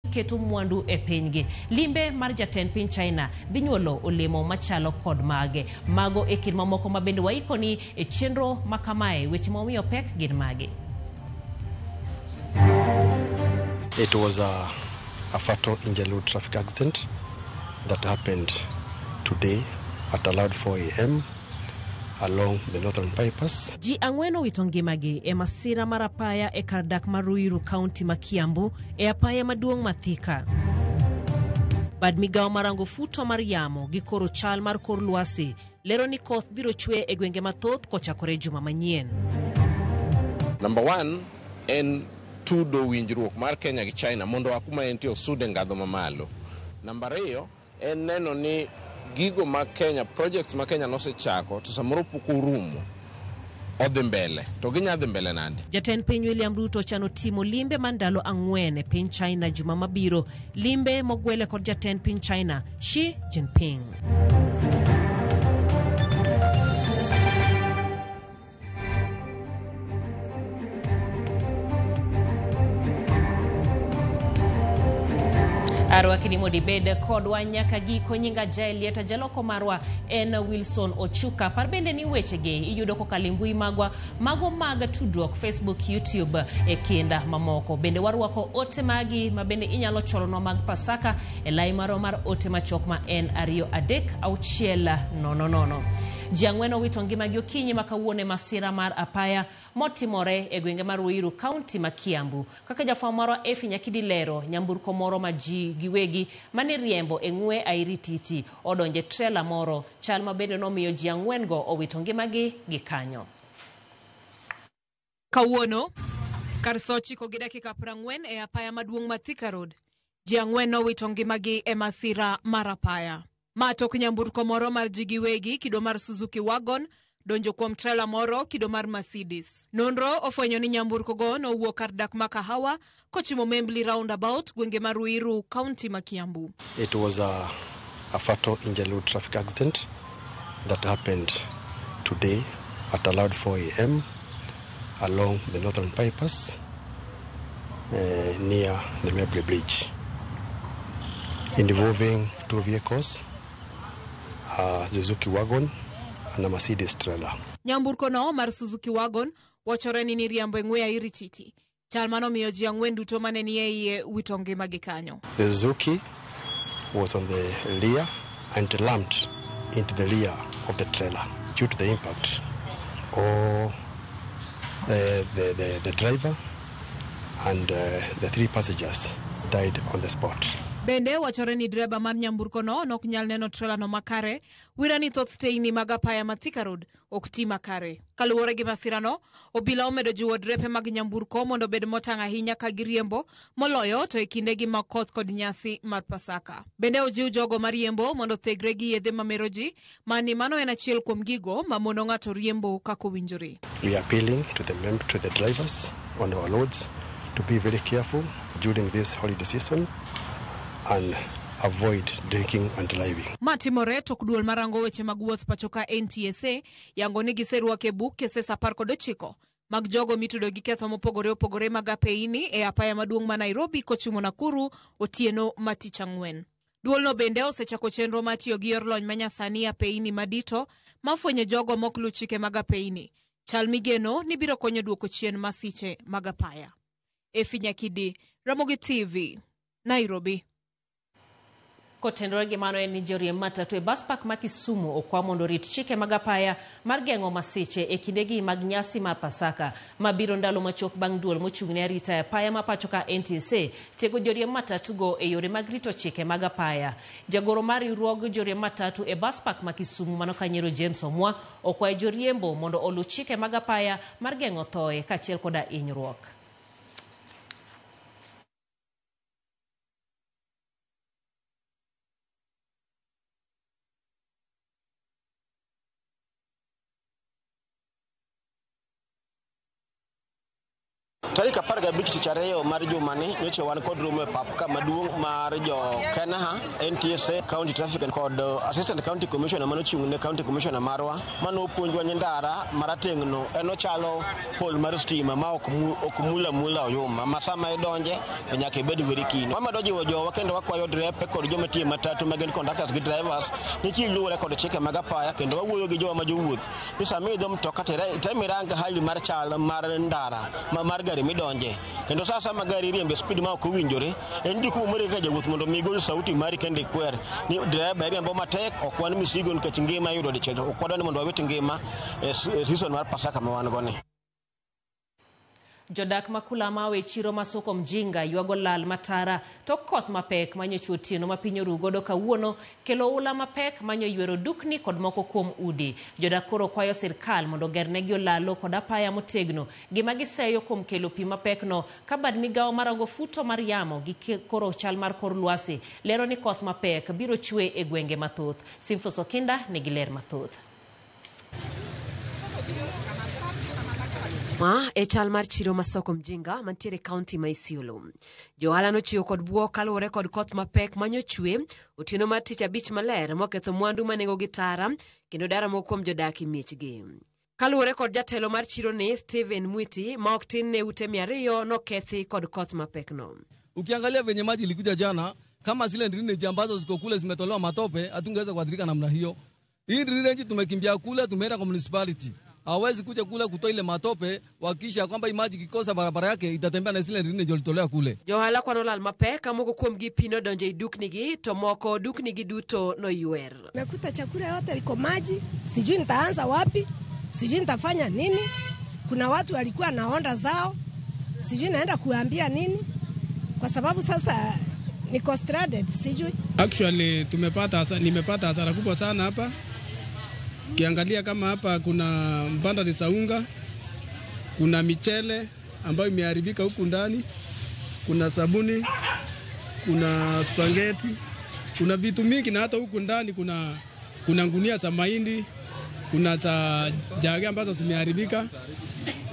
keto mwandu e pinygi. Limbe mar jatend piny China dhi nyuolo olemo machalo kod mage. Mago e kind mamoko ma bende waikoni e chenro makamae. Weche momiyo pek gin mage. It was a fatal injury traffic accident that happened today at around 4 a.m. along the northern bypass. Ji ang'weno wito ngimagi e masira mar apaya e kar dak mar Ruiru County ma Kiambu e apaya maduong' ma Thika. Bad migawo marango futo mar yamo gi koro chal mar kor lwasi lero ni koth biro chwe e gwenge mathoth kochakore juma manyien. Number 1 en tudo winjruok mar Kenya gi China mondo akuma entie osude ngadho mamalo. Number 2 en neno ni gigo ma Kenya projects ma Kenya nosechako to samoro pok orumo odhi mbele to ginyadhi mbele nande. Jatend piny William Ruto chano timo limbe mandalo ang'wen e piny China juma mabiro, limbe mogwele kod jatend piny China Xi Jinping. Arwa kinimo dibede kodwa nyaka giko nyinga jaelieta jaloko marwa en Wilson Ochuka. Par bende ni wechege iyudo kokalo mbui magwa mago mag tudruok Facebook, YouTube e kinda mamoko. Bende warwako ote magi ma bende inyalo cholono mag Pasaka e lai maro mar ote machok ma en 23600. Ji ang'wen wito ngimagi okinyi makawuone masira mar apaya motimore e gwenge mar Ruiru County ma Kiambu. Kaka jafwambo marwa Efi Nyakidi lero, nyamburko moro ma ji giwegi mane riembo e ng'we airititi odonje trela moro, chal ma bende nomiyo ji ang'wen go owito ngimagi gi kanyo. Kawuono kar saa 9:40 e apaya maduong' ma Thika Road, ji ang'wen nowito ngimagi e masira mar apaya. Matok nyamburko moro mar ji giwegi kido mar Suzuki Wagon donjo kuom trela moro kido mar Mercedes. Nonro ofwenyo ni nyamburko go nowuok kar dak ma Kahawa kochimo Membli roundabout gwenge mar Ruiru County ma Kiambu. It was a fatal injury traffic accident that happened today at around 4 a.m. along the northern bypass near the Membli Bridge, involving two vehicles, a Suzuki Wagon and a Mercedes trailer. Nyamburko no mar Suzuki Wagon wachore ni riambo ng'we airititi. Chal mano miyo ji ang'wen duto mane ni e iye wito ngimagi kanyo. The Suzuki was on the rear and lumped into the rear of the trailer. Due to the impact, all the driver and the 3 passengers died on the spot. Bende wachore ni dreba mar nyamburko no nok nyal neno trela no makare, wirani thoth teini mag apaya ma Thika Road ok ti makare. Kaluwore gi masira no, obila omedo jiwo drepe mag nyamburko mondo bed motang' ahinya ka giriembo, moloyo to e kindegi mag koth kod nyasi mar Pasaka. Bende ojiw jogo mariembo mondo thegre gi yedhe mamero ji, mani mano en achiel kuom gigo ma mono ng'ato riembo kako winjore. We are appealing to the drivers on our roads to be very careful during this holiday season and avoid drinking and driving. Matimore tok duol marango weche mag wuoth pachoka NTSA yango ni giseruake buk keses 19 mag jogo mitudo gi ketho mopogore opogore mag apeini e apaya maduong' ma Nairobi kochimo Nakuru otieno matich ang'wen. Duol no bende osechako chenro matiyo gi yor lony manyasani apeini madito mafwenyo jogo moklu chike mag apeini. Chal migeno ni biro konyo duoko chien masiche mag apaya. Efi Nyakidi, Ramogi TV, Nairobi. Kotendore gi mano en ni joriemb matatu e bus park ma Kisumu okwa mondo rit chike mag apaya mar geng'o masiche e kindegi mag nyasi mar Pasaka mabiro ndalo machok bang' duol mochung'ne arita e apaya ma pachoka NTSA tiego joriemb matatu go e yore mag rito chike mag apaya. Jagoro mar riwruog joriemb matatu e bus park ma Kisumu mano Kanyiero James Omwa okwayo joriembo mondo oluw chike mag apaya mar geng'o thoe kaachiel koda hinyruok. Tarik 15 tich ariyo mar jumani nyocha wan kod romo e pap ka maduong' mar jo Kenaha, NTSA, County Traffic kod Assistant County Commissioner manochung' ne County Commissioner marwa mano puonjwa ni ndara marateng'no eno chalo pol mar stima ma ok mula oyuma ma sama idonje nyaka ibed very keen. Wamado jiwo jowa kendo wakwayo drepe kod joma tiyo matatu magen conductors gi drivers ni kiluwore kod chike mag apaya kendo wawuoyo gi jowa ma jowuoth ni sama idho mtoka temiranga hali mar chal mar ndara mar gari midonje kendo sasa magari riembe speed ma ok owinjore en dikumo more ka jawuoth mondo migol sauti mari kende kwer ni driver riembo matek ok wan misigo nikech ngima yudo dichiel ok wadwani mondo wawit ngima season mar Pasaka ma wan goni. Jodak makulama we chiro masoko mjinga yuago lal matara to koth mapek manyo chuo tieno mapinyo rugodo kawuono kelo ula mapek manyo ywero dukni kod moko kuom udi. Jodak koro kwayo sirkal mondo gernegi olalo kod apaya motegno gima giseyo kuom kelo pi mapek no kabad migawo marango futo mar yamo gi koro chal mar kor lwasi lero ni koth mapek biro chwe e gwenge mathoth. Simfos Okinda nigi ler mathoth. E chal mar chiro masoko mjinga mantiere kaunti ma Isiolo. Johala nochiwo kod buok kaluwore kod koth mapek manyo chwe otieno mar tich abich maler moketho mwandu manengo gi tara kendo dara mokuom jodak miechgi. Kaluwore kod jatelo mar chiro ni Steven Mwiti ma ok tin ne ute 200 nokethi kod koth mapek no. Ukiangalia venye maji ilikuja jana kama zile drainage ambazo ziko kule zimetolewa matope hatungeweza kuadhirika namna hiyo. Hii drainage tumekimbia kule tumeenda kwa municipality. Hawezi kuja kule kutoa ile matope wakisha kwamba maji kikosa barabara yake itatembea na zile drainage zilitolewa kule. Johala kwano lal mapek amoko kuom gi pino donje duknigi to moko duknigi duto no yuer. Mekuta chakula yote liko maji, sijui nitaanza wapi, sijui nitafanya nini. Kuna watu walikuwa na onda zao, sijui naenda kuambia nini kwa sababu sasa niko stranded sijui. Actually nimepata hasara kubwa sana hapa. Ukiangalia kama hapa kuna mbanda za unga, kuna michele ambayo imeharibika huku ndani, kuna sabuni, kuna spaghetti, kuna vitu mingi na hata huku ndani kuna ngunia za mahindi, kuna za jage ambazo zimeharibika.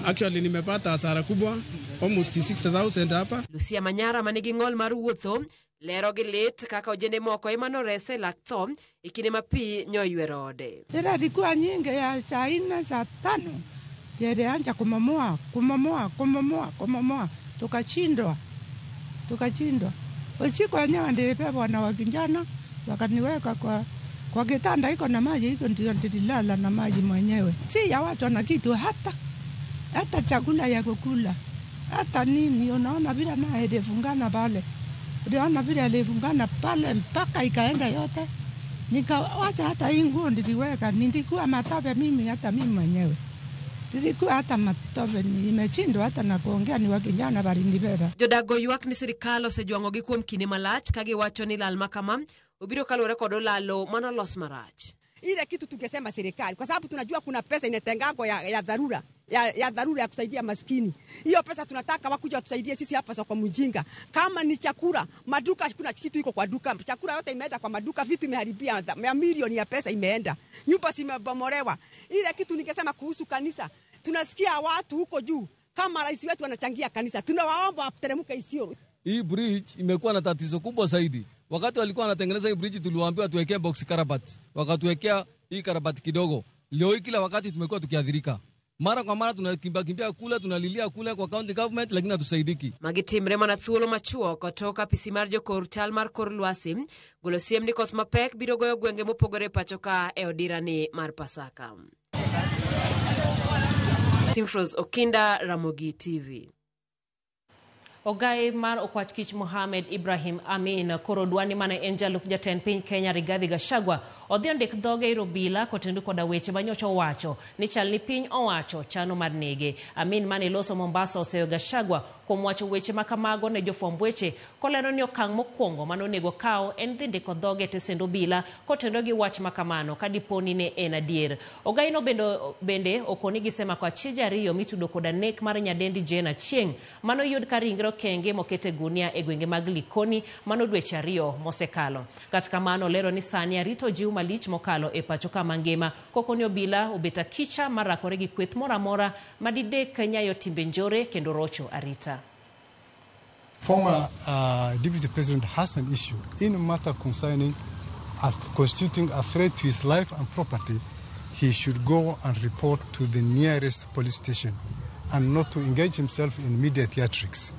Actually nimepata hasara kubwa almost 60,000 hapa. Lucia Manyara manigi ng'ol mar wuotho lero gi lit kaka ojende moko emano rese lakto ikine mapi nyoywero ode. Ila likuwa nyingi ya China saa 5 ndio anja kumomoa tukachindwa usiku wenyewe nilipewa na wakijana wakaniweka kwa kitanda iko na maji iko ndio nililala na maji mwenyewe. Si ya watu na kitu hata chakula ya kukula hata nini. Unaona bila na edefungana pale, unaona bila alifungana pale mpaka ikaenda yote. Nikawacha hata hii nguo niliweka, nilikuwa matope mimi hata mimi mwenyewe. Nilikuwa hata matope nimechindwa hata na kuongea ni wakijana bali nibeba. Jodago ywak ni sirikal osejwango gi kuom kinde malach kage wacho ni lal makama ubiro kalore kod olalo mana los marach. Ile kitu tungesema serikali kwa sababu tunajua kuna pesa inatengangwa ya dharura. Ya dharura ya kusaidia maskini. Hiyo pesa tunataka wakuja tusaidie sisi hapa soko mjinga. Kama ni chakula, maduka kuna kitu iko kwa duka. Chakula yote imeenda kwa maduka, vitu imeharibia, milioni ya pesa imeenda. Nyumba zimebomolewa. Ile kitu ningesema kuhusu kanisa. Tunasikia watu huko juu kama rais wetu anachangia kanisa. Tunawaomba wateremke Isiolo. Hii bridge imekuwa na tatizo kubwa zaidi. Wakati walikuwa wanatengeneza hii bridge tuliwaambiwa tuwekee box karabati. Wakatuwekea hii karabati kidogo. Leo hii kila wakati tumekuwa tukiadhirika. Mara kwa mara tunakimbia kule, tunalilia kule kwa county government lakini hatusaidiki. Magitimre mana thuolo machuo kutoka pisimar jokor chal mar kor lwasi golosiem ni koth mapek biro goyo gwenge mopogore pachoka e odirani mar Pasaka. Simfos Okinda, Ramogi TV. Ogai mar okwach kich Mohamed Ibrahim Amin koro dwani mana enjaluk jaten piny Kenya Rigathi Gachagua odhi ondik dhoge irobila kotendu koda weche manyocho wacho ni chal ni piny owacho chano mar nege. Amin mane loso Mombasa oseyo Gachagua kuom wacho weche makamago ne jofwamb weche kolero ni okang' mokwongo manonego kaw en dhi ndiko dhoge e tesend obila kotendo gi wach makamano ka diponi ne en adier. Ogaino bende okoni gisemako achije ariyo mitudo koda nek mar nyadendi Jane Achieng' manoyud ka ringre okenge mokete gunia e gwenge mag Likoni mano dweche ariyo mosekalo. Kata kamano lero ni sani arito jiw malich mokalo e pacho ka mangima kokoni obila obeta kicha marakore gi kweth moramora madidek nyayo timbe njore kendo rocho arita. Former Deputy President has an issue in a matter concerning constituting a threat to his life and property. He should go and report to the nearest police station and not to engage himself in media theatrics.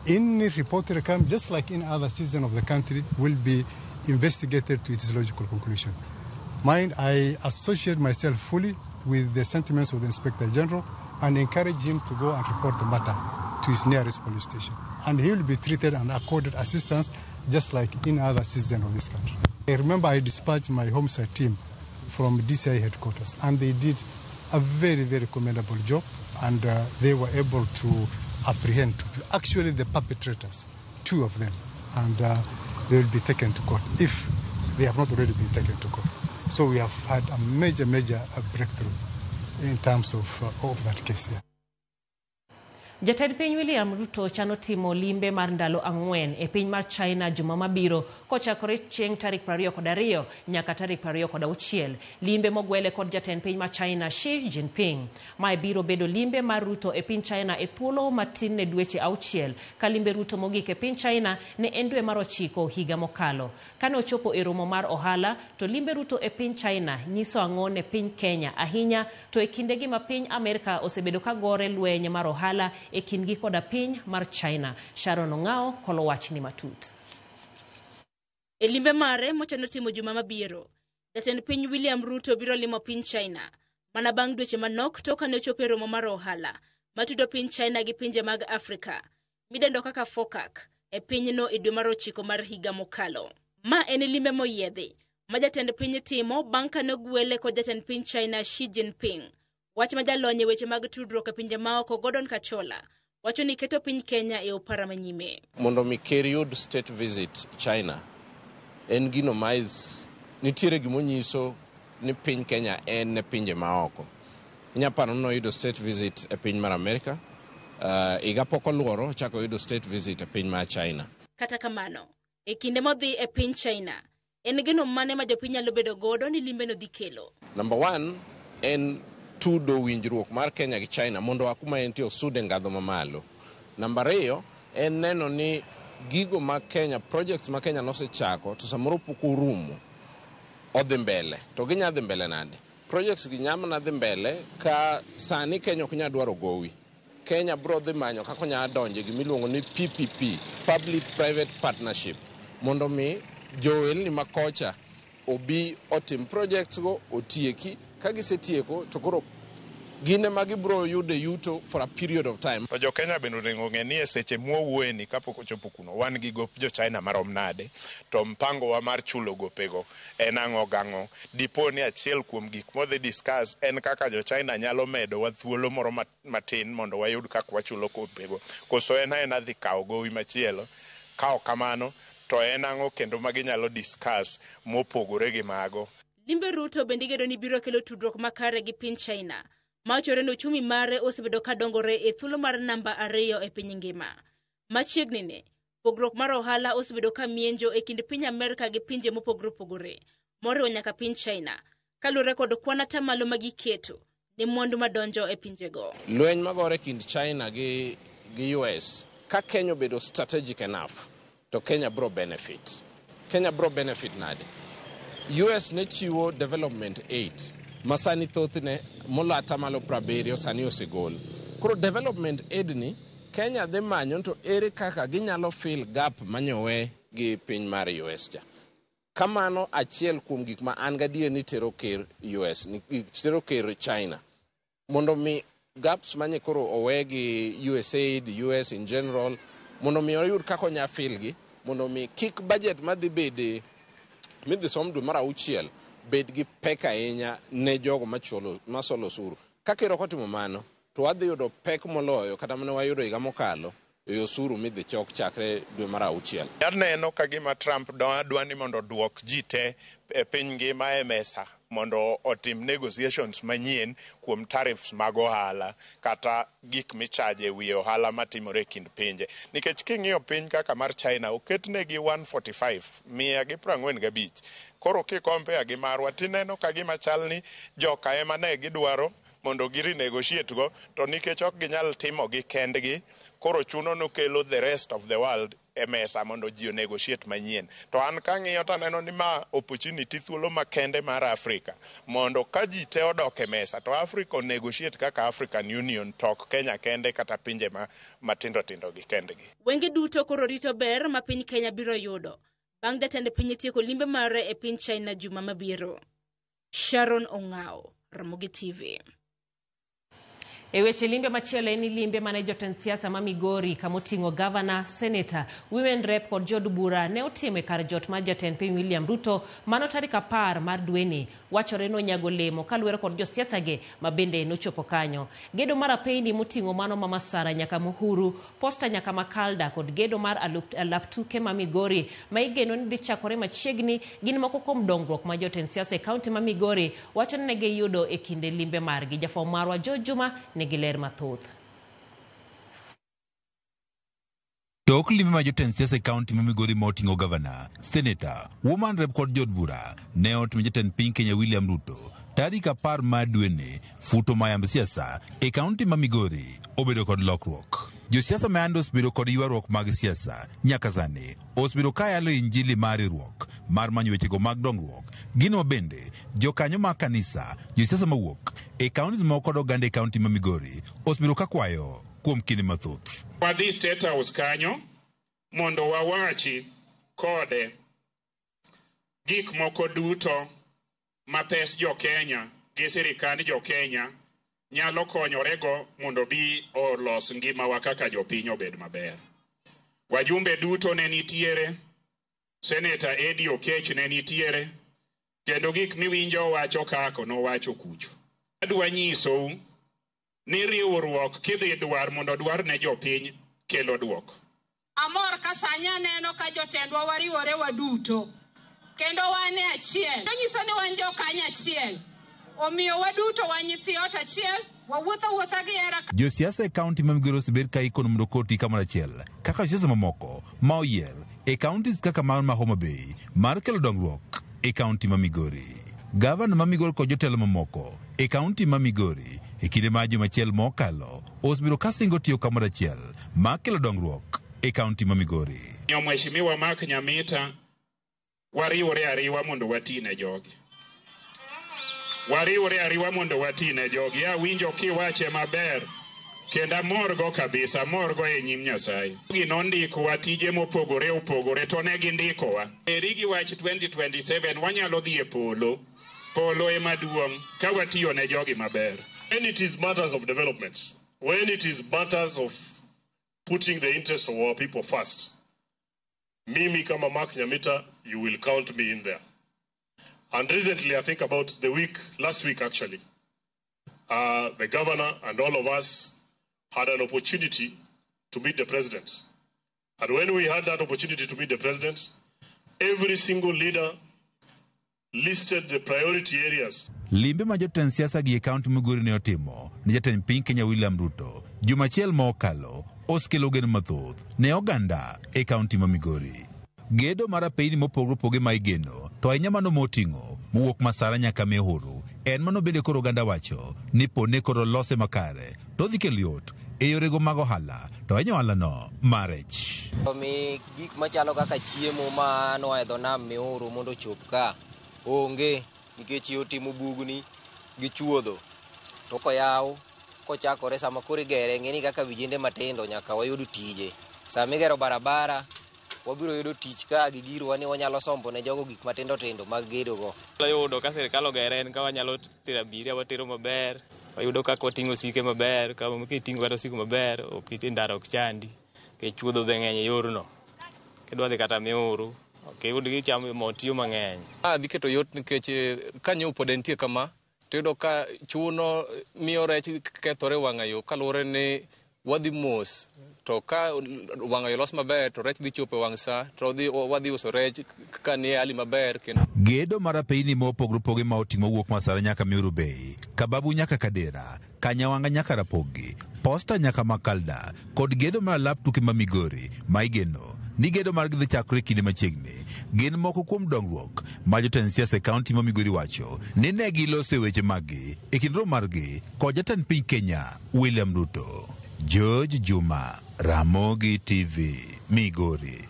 Any reported crime, just like in other citizens of the country, will be investigated to its logical conclusion. Mind, I associate myself fully with the sentiments of the Inspector General and encourage him to go and report the matter to his nearest police station. And he will be treated and accorded assistance just like in other citizens of this country. I remember I dispatched my homicide team from DCI headquarters, and they did a very, very commendable job, and they were able to apprehend actually the perpetrators, 2 of them, and they will be taken to court if they have not already been taken to court. So we have had a major breakthrough in terms of that case. Yeah. Jatend piny William Ruto chano timo limbe mar ndalo 4 e piny mar China juma mabiro kochakore chieng' tarik 22 nyaka tarik 26. Limbe mogwele kod jatend piny mar China Xi Jinping. Mae biro bedo limbe mar Ruto e piny China e thuolo matin ne dweche 6 ka limbe Ruto mogik e piny China ne en dwe mar 9 higa mokalo. Kane ochopo e romo mar ohala to limbe Ruto e piny China nyiso ang'o ne piny Kenya ahinya to e kindegi ma piny Amerika osebedo ka gore lweny mar ohala e kindgi koda piny mar China. Sharon Ongao kolo wach ni matut. E limbe mare mochano timo juma mabiro, jatend piny William Ruto biro limo piny China mana bang' dweche manok toka ne ochopo e romo mar ohala matudo piny China gi pinje mag Afrika midendo kaka FOCAC e pinyno e dwe mar 9 mar higa mokalo. Ma en limbe moyiedhi ma jatend piny timo bang' ka ne ogwele kod jatend piny China Xi Jinping. Wach ma jalonye weche mag tudruok e pinje maoko Gordon Kachola wacho ni keto piny Kenya e opara manyime. Mondo mi ker yud state visit China en gino mais nitiere gimonyiso ni piny Kenya en ne pinje maoko. Nyapano no yudo state visit e piny mar Amerika, iga poko luoro chako yudo state visit e piny mar China. Kata kamano, e kinde modhi e piny China, en gino mane ma jopiny nyalo bedo godo ni limbe no dhi kelo? Number 1 en tudo winjruok mar Kenya gi China mondo akuma entie osude ngadho mamalo. Number 2 en neno ni gigo ma Kenya, projects ma Kenya nosechako to samoro puku rumo odhi mbele. To ginya dhi mbele nade? Projects gi nyama na dhi mbele ka sani Kenya ok nya dwaro gowi. Kenya bro dhi manyo kako nya donje gi miluongo ni PPP, Public Private Partnership, mondo mi joelni makocha obi otim projects go otieki kagisetieko to koro gine magi bro yude yuto for a period of time. To jo Kenya bende onego ng'e ni e seche mwuowe ni kapok ochopo kuno wan gi gop jo China marom nade to mpango wa mar chulo gopego en ang'o gang'o. Dipo ni achiel kuom gik modhi discuss en kaka jo China nyalo medo wa thuolo moro matin mondo wayud kaka wachulo gopego. Koso en dhi kawo gowi machielo kawo kamano to en ang'o kendo magi nyalo discuss mopogore gi mago. Limbe Ruto bende gedo ni biro kelo tudruok makare gi piny China. Machore no chumi mare osebedo ka dongore e thuolo mar namba 2 e piny ngima. Machiegni ne, pogruok mar ohala osebedo ka mienjo e kind piny Amerika gi pinje mopogore, moriwo nyaka piny China, kalure kod kwan atamalo magiketo ni mwandu madonjo e pinjego. Lweny magore kind China gi US, ka Kenya bedo strategic enough, to Kenya bro benefit. Kenya bro benefit nade? US ne chiwo development aid. Masani thothne molo atamalo 70 sani osegol. Koro development aid ni Kenya dhi manyo to ere kaka ginyalo fill gap manyowe gi piny mar US cha. Kamano achiel kuom gik ma an gadie ni tero ker US, ni tero ker China. Mondo mi gaps manye koro owe gi USAID, US in general, mondo mi oyud kako nya fill gi, mondo mi kick budget madhi bede midhi somdu mara 6 bed gi peka ahinya ne jogo masolo suru. Kakero kotimo mano, to wadhi yudo pek moloyo kata mane wayudo higa mokalo e osuru midhi chok chakre dwe mar 6. Aneno ka gima Trump dwa ni mondo duok ji te e piny ngima e mesa mondo otim negotiations manyien kuom tariffs mag ohala kata gik michaje wi ohala matimore kind pinje. Nikech king'iyo piny kaka mar China oketnegi 145. Koro kikompea gi marwa tineno ka gima chalni joka ema ne gidwaro mondo giri negotiate go, to nikech ok ginyal timo gi kendgi, koro chuno no kelo the rest of the world e mesa mondo ji negotiate manyien. To an kang'iyo to aneno ni ma opportunity thuolo makende mar Afrika mondo ka ji te odok e mesa to Africa negotiate kaka African Union, tok Kenya kende kata pinje matindo tindo gi kendgi. Wenge duto koro rito ber ma piny Kenya biro yudo bang' jatend piny tieko limbe mare e piny China juma mabiro. Sharon Ong'ao, Ramogi TV. E weche limbe machielo en limbe mane jotend siasa ma Migori kamoting'o governor, senator, women rep kod jod bura ne otime kar jot mar jatend piny William Ruto mano tarik 10 mar dweni. Wachore no nyago lemo kaluwore kod josiasa ge mabende nochopo kanyo. Gedo mar apeyni moting'o mano Mama Sara nyaka Muhuru, Posta nyaka Makalda kod gedo mar Alaptuke ma Migori ma igeno ni dhi chakore machiegni gin moko kuom dongruok ma jotend siasa e kaunti ma Migori wacho ni ne giyudo e kinde limbe margi. Jafwambo marwa Jo Juma Giler mathoth. Tok limbe ma jotend siasa e kaunti ma Migori moting'o governor, senator, woman rep kod jod bura ne otimo jatend piny Kenya William Ruto tarik 10 mar dweni. Futo ma yamb siasa e kaunti ma Migori obedo kod lokruok. Josiasa ma ande osbedo kod ywaruok mag siasa nyaka sani osbedo kayalo injili mar riwruok mar manyo wechego mag dongruok. Gino bende jokanyo mag kanisa, josiasa mawuok e kaunti moko kod oganda e kaunti ma Migori osbedo kakwayo kuom kinde mathoth. Wadhi State House kanyo mondo wawachi kode gik moko duto ma pes jo Kenya gi sirikand jo Kenya nyalo konyorego mondo bi olos ngimawa kaka jopiny obed maber. Wajumbe duto ne nitiere, Senator Eddie Okech ne nitiere, kendo gik miwinjo wacho kako no wacho kucho. Adwa nyisou ni riwruok kidhi dwar mondo dwar ne jopiny kelo duoko. Amor kasanya neno ka jotendwa wariwore waduto kendo wan e achiel. Nyiso ni wan jokanya achiel. Omiyo waduto wanyithi ot achiel, wawuotha gi era. Josiasa e kaunti ma Migori osebed ka ikono mondo koti kamoro achiel kaka josiasa mamoko ma oyier e kauntis kaka mar Homa Bay mar kelo dongruok e kaunti ma Migori. Gavana ma Migori kod jotelo mamoko e kaunti ma Migori e kinde ma juma achiel mokalo osebiro ka singo tiyo kamoro achiel ma kelo dongruok e kaunti ma Migori. Mheshimiwa Mark Nyamita wariwore ariwa mondo watine jogi. Wariwore ariwa mondo watine jogi. Awinjo kiwache maber kenda morgo kabisa, morgo e nyim Nyasaye. Ginondikowa tije mopogore opogore to ne gindikowa. Erigi wach 2027 wanyalo dhi e polo e maduong' ka watiyo ne jogi maber. When it is matters of development, when it is matters of putting the interest of our people first, mimi kama Mark Nyamita, you will count me in there. And recently, I think about last week actually, the governor and all of us had an opportunity to meet the president. And when we had that opportunity to meet the president, every single leader listed the priority areas. Limbe ma jotend siasa gi e kaunti Migori ne otimo ne jatend piny Kenya William Ruto juma achiel mokalo osekelo geno mathoth ne oganda e kaunti ma Migori. Gedo mar apeyni mopogore opogore ma igeno to ahinya mano moting'o mowuok Masara nyaka Muhuru en mano bende koro oganda wacho ni pone koro lose makare to dhi kelo yot e yorego mag ohala to ahinya ohalano marech. Omi gik machalo kaka chiemo ma noa e dho nam Muhuru mondo chop ka onge nikech yotimo bugni gi chuodho to koyaw kochakore sama koro igere ng'eni kaka vijende matindo nyaka wayud tije. Sama igero barabara wabiro yudo tich ka gi giro ni wanyalo sombo ne jogo gik matindo tindo mag gedo go. Wayudo ka sirkal ogere en ka wanyalo tero abiria watero maber, wayudo ka koting'o sike maber, ka kiting'o kata sike maber ok ndara ok chandi ke chuodho be ng'eny yorno. Kidwa dhi kata Muhuru ok yud gi chamo mo tiyo mang'eny. Dhi keto yot nikech kanyo pod entie kama Tiyudo ka chuno miyo rech kethore wang'ayo kaluwore ni wadhi mos. To ka wang'ayo los maber to rech dhi chopo wang' sa to wadhi uso rech ka ni hali maber. Gedo mar apeyni mopogore opogore ma oting'o wuok Masara nyaka Miuru Bay, Kababu nyaka Kadera, Kanyawanga nyaka Rapogi, Posta nyaka Makalda, kod gedo mar alap tuke ma Migori ma igeno ni gedo mar dhi chakore kinde machiegni. Gin moko kuom dongruok ma jotend siasa e kaunti ma Migori wacho ni ne gilose weche maggi e kind romo margi kod jatend piny Kenya William Ruto. George Juma, Ramogi TV, Migori.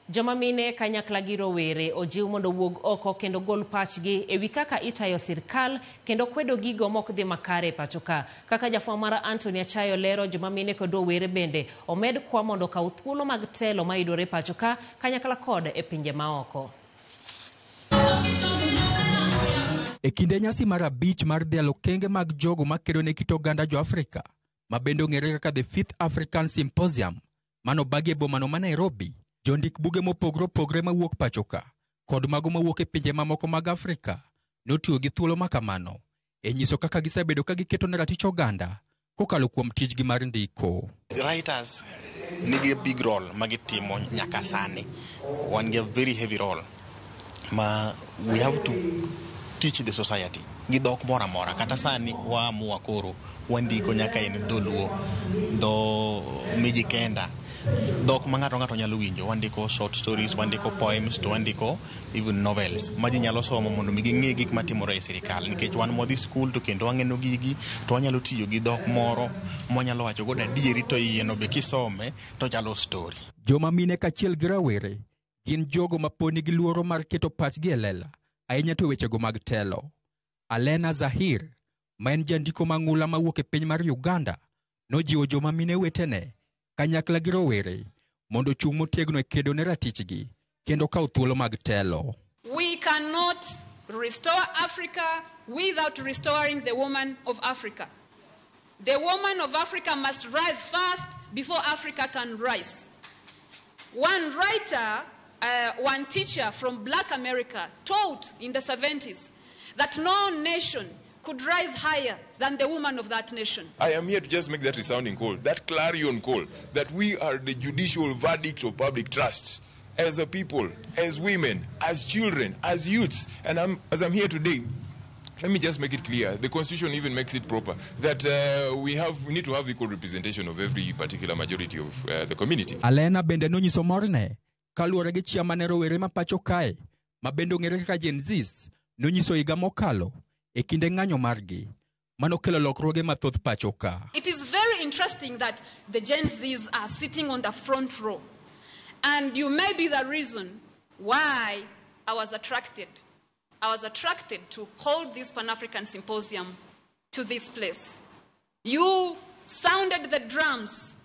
Joma mine kanyakla gi rowere ojiw mondo wuog oko kendo gol pachgi ewi kaka itayo sirkal kendo kwedo gigo mok dhi makare pachoka. Kaka jafwambo mar Anthony Achayo lero, joma mine kod rowere bende omed kwa mondo kaw thuolo mag telo ma yudore pachoka kanyakla kod e pinje maoko. E kinde nyasi mar abich mar dhialo kenge mag jogo makedo ne kit oganda Jo-Afrika, ma bende ong'ere kaka The Fifth African Symposium, manobagi e bomano ma Nairobi, jondik buge mopogore opogore mawuok pachoka kod mago mawuok e pinje mamoko mag Afrika notiyo gi thuolo makamano e nyiso kaka gisebedo ka giketo ne ratich oganda kokalo kuom tijgi mar ndiko. Writers nigi big role ma gitimo nyaka sani. Wan gi very heavy role ma we have to teach the society. Gidok mora mora kata sani waamua koro wandiko nyaka en dholuo, dho Mijikenda, dhok ma ng'ato nyalo winjo. Wandiko short stories, wandiko poems, to wandiko even novels ma ji nyalo somo mondo mi ging'e gik matimore e sirikal. Nikech wan modhi skul to kendo wang'eno gigi to wanyalo tiyo gi dhok moro mwanyalo wacho godo adieri to yieno be kisome to chalo story. Joma mine kachiel gi rawere gin jogo ma poni gi luoro mar keto pachgi e lela ahinya to wechego mag telo. Alena Zahir, ma en jandiko mang'ula mawuok e piny mar Uganda, nojiwo joma mine wetene kanyakla gi rowere mondo chung' motegno e kedo ne ratichgi kendo kaw thuolo mag telo. We cannot restore Africa without restoring the woman of Africa. The woman of Africa must rise first before Africa can rise. One writer, one teacher from Black America taught in the 70s that no nation could rise higher than the woman of that nation. I am here to just make that resounding call, that clarion call, that we are the judicial verdict of public trust as a people, as women, as children, as youths. And as I'm here today, let me just make it clear, the Constitution even makes it proper, that we need to have equal representation of every particular majority of the community. Alena bende nonyiso morne kaluwore gi chia mane rowere ma pacho kae ma bende ong'ere kaka Gen Zs nonyiso higa mokalo e kinde ng'anyo margi manokelo lokruoge mathoth pachoka. It is very interesting that the Gen Zs are sitting on the front row, and you may be the reason why I was attracted to hold this Pan-African Symposium to this place. You sounded the drums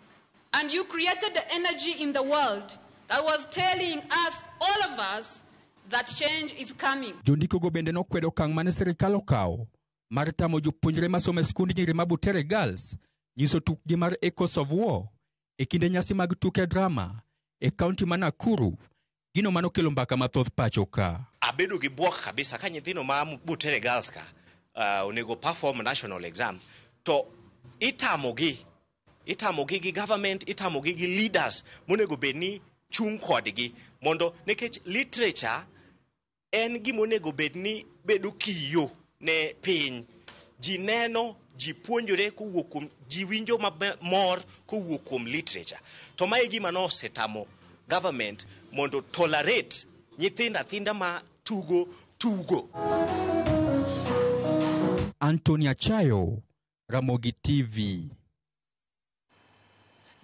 and you created the energy in the world that was telling us, all of us, that change is coming. Jondiko go bende nokwedo okang' mane sirikal okawo mar tamo jopuonjre masomo e skund nyiri ma Butere Girls nyiso tukgi mar Echoes of War e kinde nyasi mag tuke drama e kaunti ma Nakuru, gino manokelo mbaka mathoth pachoka. Abedo gi buok kabisa ka nyithino ma Butere Girls ka onego perform national exam to itamogi gi government, itamogi gi leaders monego bedni chung kodgi mondo nekech literature en gimonego bedni bedo kiyo ne piny. Ji neno, ji puonjore kowuok kuom, ji winjo mor kowuok kuom literature. To mae gima nosetamo government mondo tolerate nyithinda ma tugo. Anthony Achayo, Ramogi TV.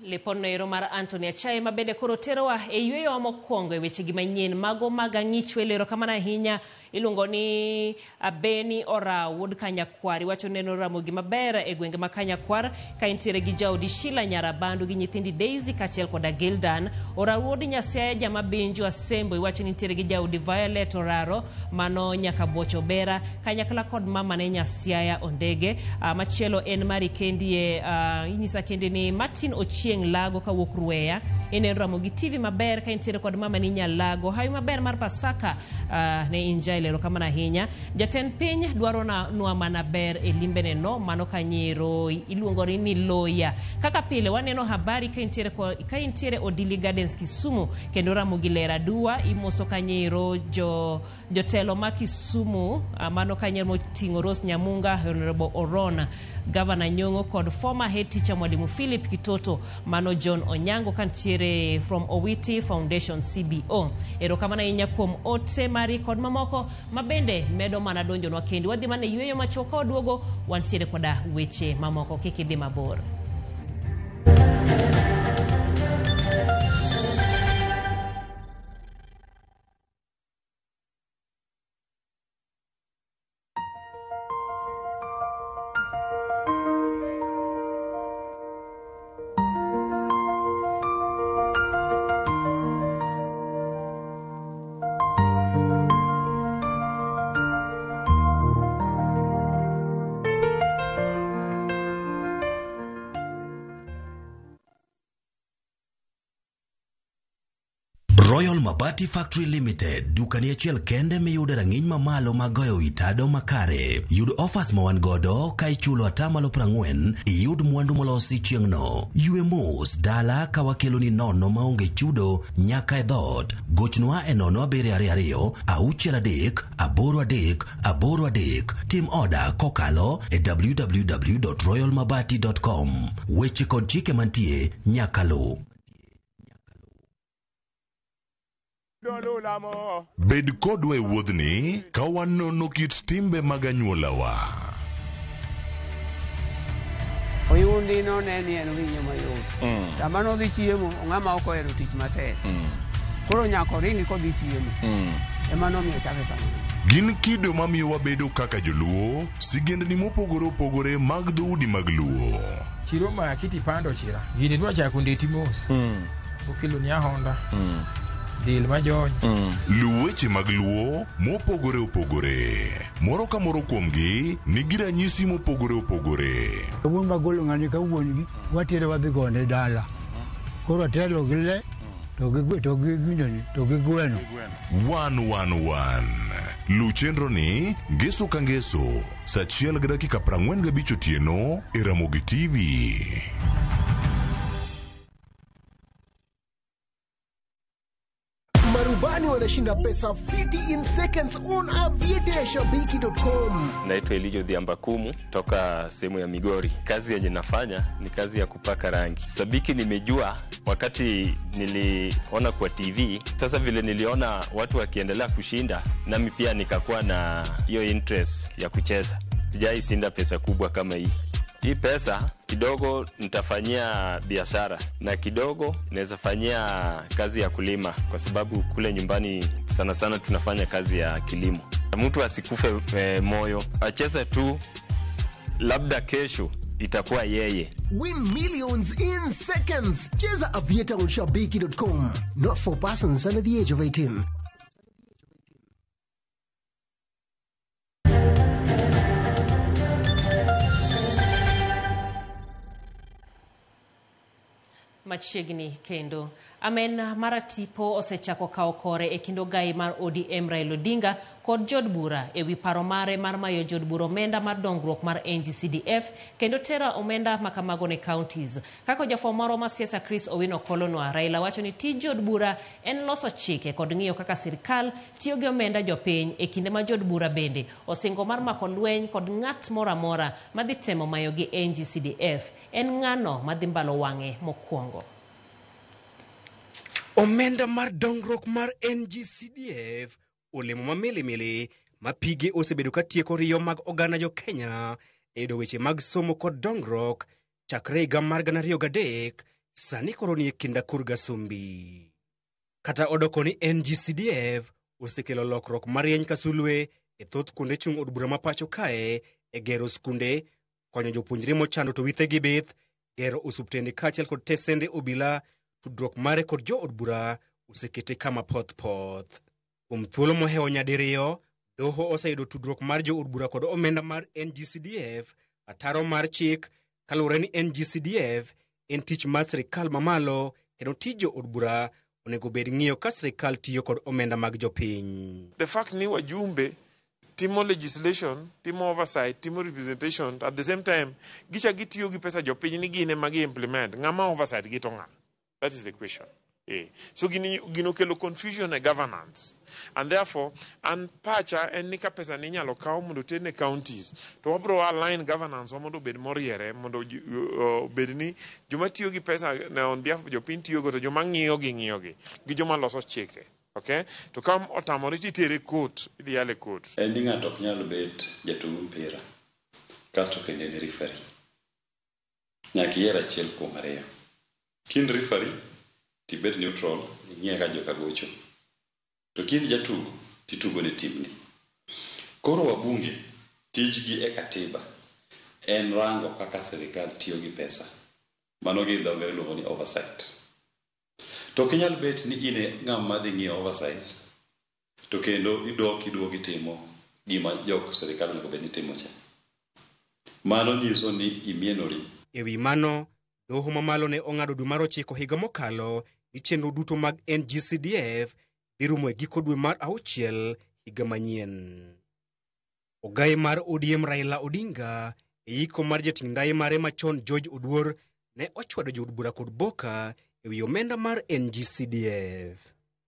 Lipon noero mar Anthony Achayo ma bende koro terowa e yweyo wa mokwongo e weche gi manyien mago mag ang'ichwe lero kamana ahinya iluongo ni Abeni Ora Wuod Kanyakwar wacho neno Ramogi maber e gwenge ma Kanyakwar ka intiere gi jaodi Shila Nyarabandu gi nyithindi Daisy kachiel koda Gildan. Ora Wuod Nyasaya jama Binju Asembo wacho ni intiere gi jaodi Violet Oraro mano nyaka Bocho Bera kanyakla kod mama ne Nyasaya Ondege. Machielo en mari kendie inyisa kende ni Martin Ochieng chieng lago kawuok Rueya inen Ramogi TV maber ka intiere kod mama ni Nyalago hayo maber mar Pasaka ne injailero kama na hinya jaten piny dwaro na nwa mana ber e limbene no mano kanyero iluongori ni Loya kaka pile waneno habari ka intiere Odili Gardens Kisumu kendo Ramogi lera dua imoso kanyero jotelo ma Kisumu mano kanyero motingo Rose Nyamunga Honorable Orona Governor Nyong'o kod former head teacher Mwalimu Philip Kitoto mano John Onyango kantiere from Owiti Foundation CBO erokamano inya kuom ote mari kod mamoko mabende medo mana donjo nwa kendi wadhi mana yweyo machoka oduogo wantiere koda weche mamoko kikidhi mabor. Royal Mabati Factory Limited, dukani achiel kende miyude rang'iny mamalo magoyo itado makare. Yud offers ma wan godo ka ichulo atamalo 40, iyud mwandu molosi chieng'no. Yue mos dala ka wakelo ni nono maonge chudo nyaka e dhot. Gochnwa e 07222 638 838. Tim order kokalo e www.royalmabati.com. Weche kod chike mantie nyaka lu. Bed kodwa e wuodhni ka wanono kit timbe mag anyuolawa. Oyundi no neni en winyo mayot. Sama no dhi chiemo, ng'ama ok ohero tich matek. Koro nyako ringi kodhi chiemo. Ema no miyo chake kamano. Gin kido mamiyo wabedo kaka joluo, sigendni mopogore opogore mag dhoudi mag luo. Chiro ma kiti pando chira. Gini dwa chako ndeti mos. Okelo nya Honda. Dil majony. Luweche mag luo mopogore opogore. Moro ka moro kuomgi nigi ranyisi mopogore opogore. Wuon magolo ng'ani ka wuongi watiere wadhi gone dala. Koro telo gile to gi gweno. 111 Luchenro ni ngeso ka ngeso saa 1:45 otieno e Ramogi TV. Marubani wanashinda pesa 50 in seconds on aviatashabiki.com. Naitwa Elijo Dhiambakumu toka sehemu ya Migori. Kazi yenye nafanya ni kazi ya kupaka rangi. Sabiki nimejua wakati niliona kwa TV. Sasa vile niliona watu wakiendelea kushinda, nami pia nikakuwa na hiyo interest ya kucheza. Sijai shinda pesa kubwa kama hii. Hii pesa kidogo nitafanyia biashara na kidogo naweza fanyia kazi ya kulima kwa sababu kule nyumbani sana sana tunafanya kazi ya kilimo. Mtu asikufe moyo, acheze tu, labda kesho itakuwa yeye. Win millions in seconds. Cheza aviatashabiki.com. Not for persons under the age of 18. Machiegni kendo amen maratipo osechako kao kore e kindo gai mar ODM Raila Odinga kod jod bura e wi paro mare mar mayo jod bura omenda mar dongruok mar NGCDF kendo tera omenda makamago ne counties. Kako jafomaro ma siasa Chris Owino Kolonwa, Raila wacho ni tij jod bura en loso chike kod ng'iyo kaka sirkal tiyo gi omenda jopiny e kinde ma jod bura bende osingo mar mako lweny kod ng'at mora mora madhi temo mayo gi NGCDF en ng'ano madhi mbalo wang'e mokwongo. Omenda mar dongruok mar NGCDF olemo mamilimili ma pige osebedo ka tieko riyo mag oganda jo Kenya e do weche mag somo kod dongruok chakre higa mar 2003 sani koro ni e kinda kurga sumbi. Kata odoko ni NGCDF osekelo lokruok marieny kasulwe e thoth kuonde chung od bura ma pacho kae e gero skunde, konyo jopuonjre mochando to withe gi bith, gero osuptende kaachiel kod tesende obila. Tudruok mare kod jo od bura osekete kama poth. Thuolo mohewo nyadiriyo, doho oseyudo tudruok mar jo od bura kod omenda mar NGCDF, ataro mar chik kaluwore ni NGCDF en tich mar sirikal mamalo kendo tij jo od bura onego bed ng'iyo ka sirikal tiyo kod omenda mag jopiny. The fact ni wajumbe timo legislation, timo oversight, timo representation, at the same time gicha gitiyo gi pesa jopiny ni gine magi implement, ng'ama oversight gi to ng'a? That is the question. So gino kelo confusion e governance, and therefore an pacha en ni ka pesa ni nyalo kaw mondo tene counties to wabro align governance mondo bed moriere, mondo bed ni joma tiyo gi pesa on behalf of jopiny tiyo go to joma ng'iyo gi joma loso chike. Okay, to kam otamore titere court, idhi yale court. En ni ng'ato ok nyalo bet jatug mpira kasto kende ni referee. Nyaka yier achiel kuom ariyo. Kin referee tibet neutral, ing'e ka joka gocho. To kin jatugo titugo ne timni. Koro wabunge tijgi e katiba en rango kaka sirikal tiyo gi pesa. Mano gi dho ngere luongo ni oversight. To kinyal bet ni ine ng'ama dhi ng'iyo oversight to kendo iduogo gitimo gima jok sirikal onego bed ni timo cha. Mano nyiso ni imienori. E wi mano, doho mamalo ne ong'ado dwe mar 9 higa mokalo ni chenro duto mag NGCDF dhi rumo e giko dwe mar 6 higa manyien. Ogai mar ODM Raila Odinga e iko mar jating ndai mare machon George Oduor ne ochwado jood bura kod boka e wi omenda mar NGCDF.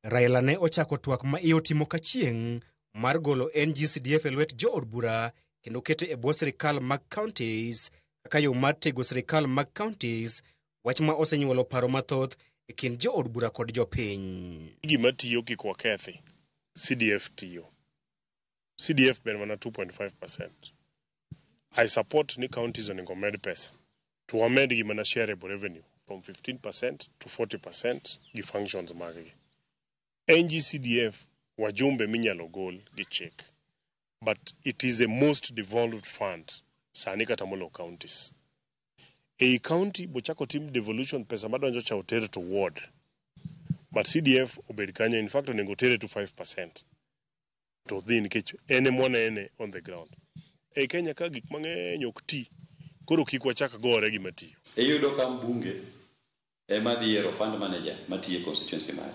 Raila ne ochako twak ma iyo timo kachieng' mar golo NGCDF e lwet jood bura kendo kete e bwo sirikal mag counties kaka yo mar tego sirikal mag counties, wach ma osenyuolo paro mathoth e kind jood bura kod jopiny. Gima tiyo kik wakethi, CDF tiyo. CDF ber mana 2.5%. I support ni counties onego med pesa. To wamed gima na shareable revenue from 15% to 40% gi functions maggi. NGCDF wajumbe minyalo gol gi chik. But it is a most devolved fund. Sani kata molo counties. A county bochako team devolution pesa madonjo cha otere to ward. But CDF obed kanya in fact onego tere to 5%. To dhin kech ene mwana ene on the ground. E Kenya ka gik mang'eny ok ti. Koro kik wachak gore gi matiyo. Iyudo ka mbunge ema dhi yiero fund manager matiyo e constituency mare.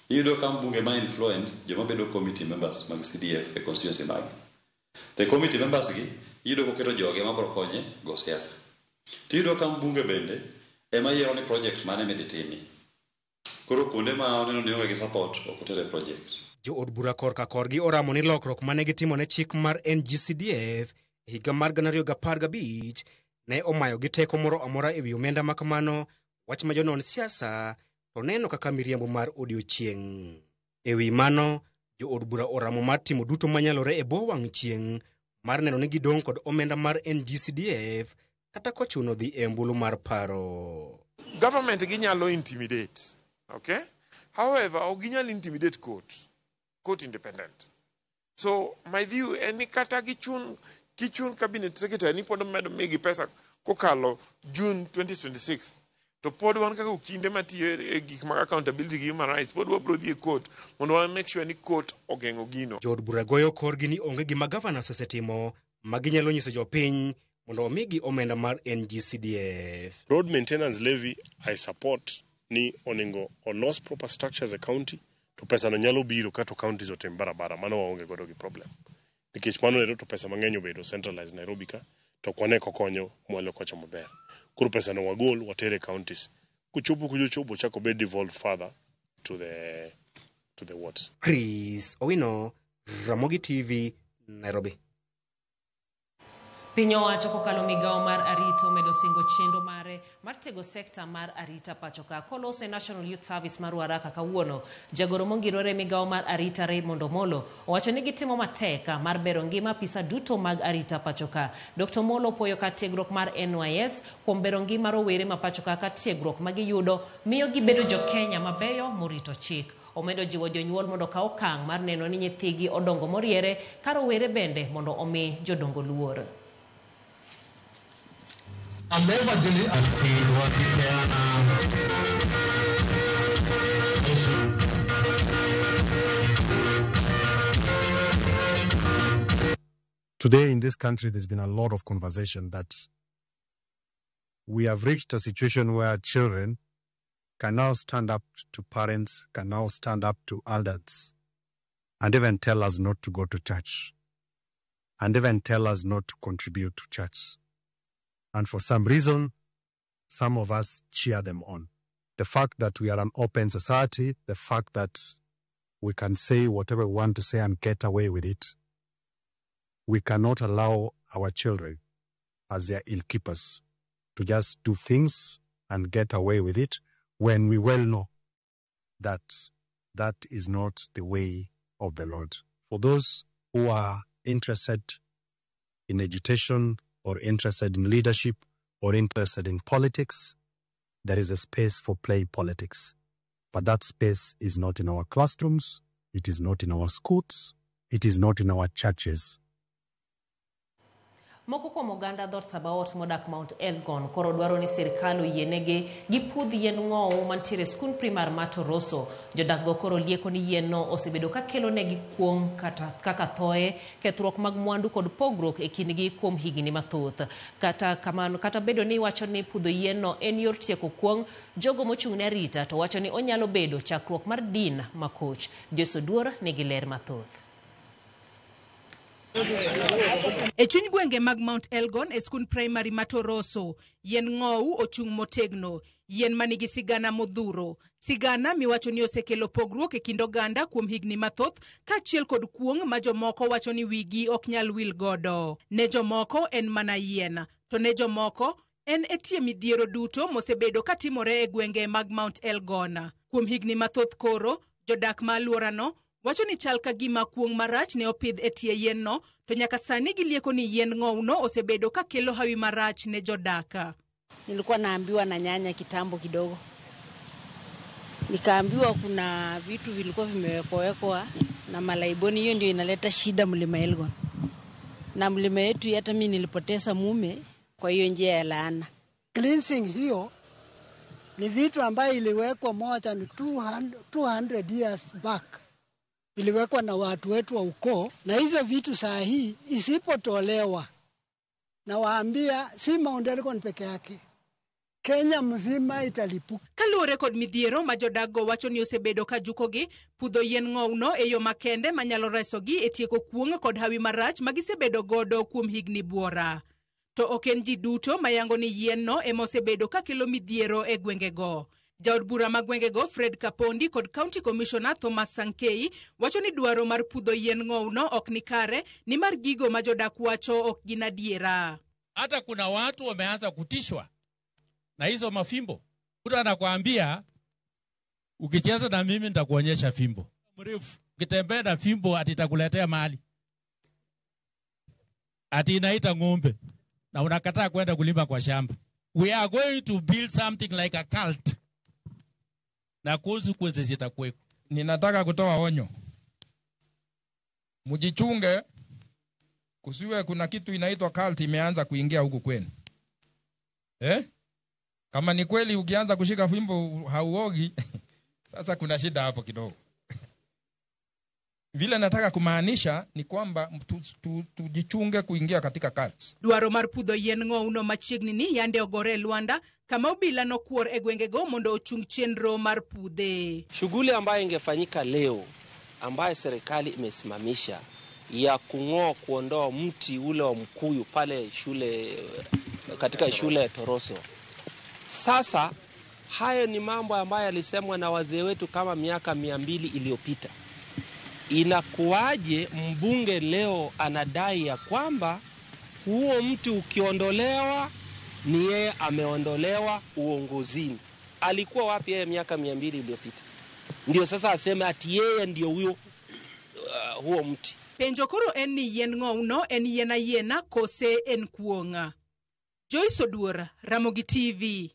Iyudo ka mbunge ma influence joma bedo committee members mag CDF e constituency mare. The committee members gi iyudo koketo joge ma bro konye go siasa. Tiyudo ka mbunge bende ema yiero ni project mane midhi timi. Koro kuonde ma oneno ni onge gi support ok otere project. Jo od bura korka korgi oramo ni lokruok mane gitimo ne chik mar NGCDF e higa mar 2015 ne omayo gi teko moro amora e wi omenda makamano, wach ma jonon siasa to neno kaka miriambo mar odiochieng'. E wi mano, jo od bura oramo mar timo duto manyalore e bwo wang' chieng' mar neno ni gidong' kod omenda mar NGCDF kata kochuno dhi e mbulu mar paro. Government ginyalo intimidate, okay? However, ginyalo intimidate court independent. So my view any kata kichun cabinet secretary ni pod medo migi pesa kokalo June 2026 to pod wan kaka kinde matiyo e gik mag accountability gi human rights pod wabro dhi e court mondo wan make sure ni court ogeng'o gino. Jood bura goyo korgi ni onge gima governors osetimo ma ginyalo nyiso jopiny mondo omigi omenda mar NGCDF. Road maintenance levy I support ni onego olos proper structures e county to pesa no nyalo biro kato counties otem barabara, mano waonge godo gi problem. Nikech mano ero to pesa mang'eny obedo centralized Nairobi ka to kwane kokonyo mwalo kocha maber. Kuro pesa no wagol watere counties. Kuchopo chako be devolved further to the wards. Chris Owino, Ramogi TV, Nairobi. Piny owacho kokalo migawo mar arita omedo singo chenro mare mar tego sekta mar arita pachoka kolose National Youth Service mar Ruaraka kawuono. Jagoro mongirore migawo mar arita Raymond Omolo owacho ni gitimo mateka mar bero ngima apisa duto mag arita pachoka. Dr. Omolo puoyo ka tiegruok mar NYS kuom bero ngima rowere ma pachoka ka tiegruok ma giyudo miyo gibedo jo Kenya mabeyo morito chik. Omedo jiwo jonyuol mondo kaw okang' mar neno ni nyithigi odongo moriere ka rowere bende mondo omi jodongo luor. Today in this country, there's been a lot of conversation that we have reached a situation where children can now stand up to parents, can now stand up to elders, and even tell us not to go to church, and even tell us not to contribute to church. And for some reason, some of us cheer them on. The fact that we are an open society, the fact that we can say whatever we want to say and get away with it, we cannot allow our children, as their ill keepers, to just do things and get away with it when we well know that that is not the way of the Lord. For those who are interested in education or interested in leadership or interested in politics, there is a space for play politics. But that space is not in our classrooms, it is not in our schools, it is not in our churches. Moko kuom oganda dhot Sabaot modak Mount Elgon koro dwaro ni sirkal oyienegi gipudh yien ng'owo mantiere skul primar Mato Rosso. Jodak go koro lieko ni yien no osebedo ka kelo negi kuom kaka thoe, kethruok mag mwandu kod pogruok e kindgi kuom higni mathoth. Kata kamano, kata bedo ni wacho ni pudho yien no en yor tieko kuong, jogo mochung' ne arita to wacho ni onyalo bedo chakruok mar din makoch. Joso Duor nigi ler mathoth. E chuny gwenge mag Mount Elgon e skul primary Mato Rosso, yien ng'owu ochung' motegno, yien manigi sigana modhuro. Sigana miwacho ni osekelo pogruok e kind oganda kuom higni mathoth, kaachiel kod kuong' ma jomoko wacho ni wigi ok nyal wil godo. Ne jomoko en mana yien, to ne jomoko en etie midhiero duto mosebedo katimore e gwenge mag Mount Elgon. Kuom higni mathoth koro, jodak ma alworano wacho ni chal ka gima kuong' marach ne opidh e tie yien no, to nyaka sani gilieko ni yien ng'owno osebedo ka kelo hawi marach ne jodaka. Nilikuwa naambiwa na nyanya kitambo kidogo. Nikaambiwa kuna vitu vilikuwa vimewekwa na malaiboni, hiyo ndio inaleta shida Mlima Elgon. Na mlima yetu hata mimi nilipoteza mume kwa hiyo njia ya laana. Cleansing hiyo ni vitu ambayo iliwekwa more than 200 years back. Iliwekwa na watu wetu wa ukoo, na hizo vitu saa hii isipotolewa, na waambia si Mount Elgon peke yake, Kenya mzima italipuka. Kaluwore kod midhiero ma jodago wacho ni osebedo ka jukogi, pudho yien ng'owno e yo makende manyalo resogi e tieko kuong' kod hawi marach magisebedo godo kuom higni buora. To ok en ji duto mayango ni yien no emosebedo ka kelo midhiero e gwengego. Jaod bura mag gwengego Fred Kapondi kod County Commissioner Thomas Sankei wacho ni dwaro mar pudho yien ng'owno ok ni kare, ni mar gigo ma jodak wacho ok gin adiera. Hata kuna watu wameanza kutishwa na hizo mafimbo. Mtu anakuambia ukicheza na mimi nitakuonyesha fimbo mrefu, ukitembea na fimbo ati itakuletea mali, ati inaita ng'ombe na unakataa kwenda kulima kwa shamba. We are going to build something like a cult, na consequences zitakuwepo. Ninataka kutoa onyo, mjichunge kusiwe kuna kitu inaitwa cult imeanza kuingia huku kwenu. Kama ni kweli ukianza kushika fimbo hauogi sasa kuna shida hapo kidogo. Vile nataka kumaanisha ni kwamba tujichunge kuingia katika cult. Dwaro mar pudho yien ng'owno machiegni ni yande ogore Luanda, kama obila nokuor e gwengego mondo ochung' chenro mar pudhe. Shughuli ambayo ingefanyika leo ambayo serikali imesimamisha ya kuondoa mti ule wa mkuyu pale shule, katika shule ya Toroso. Sasa hayo ni mambo ambayo yalisemwa na wazee wetu kama miaka 200 iliyopita. Inakuwaje mbunge leo anadai ya kwamba huo mti ukiondolewa ni yeye ameondolewa uongozini? Alikuwa wapi yeye miaka 200 iliyopita? Ndio sasa aseme ati yeye ndio huo mti. Penjo koro en ni yien ng'owno en yena kose en kuong'a. Joyce Oduor, Ramogi TV.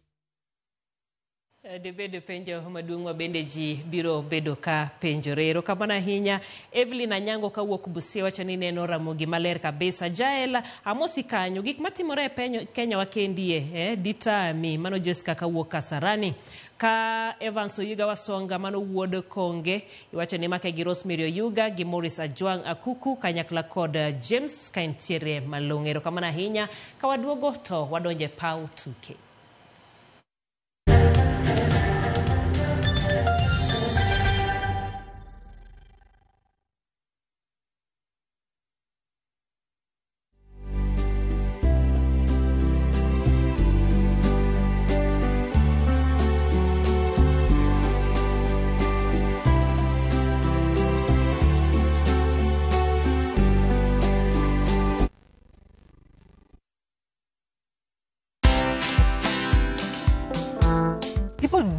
Debedo penjo maduong' ma bende ji biro bedo ka penjore. Erokamano ahinya Evelyn Anyango kawuok Busia wacho ni neno Ramogi maler kabisa. Jael amosi kanyo gik matimore e Kenya wakendie ditami. Mano Jessica kawuok Kasarani. Ka Evans Oyuga Wasonga mano wuod Konge iwacho ni make gi Rosemary Oyuga gi Morris Ajwang Akuku kanyakla kod James Kaintiere Malong'o. Erokamano ahinya kawaduogo to wadonje pau tuke.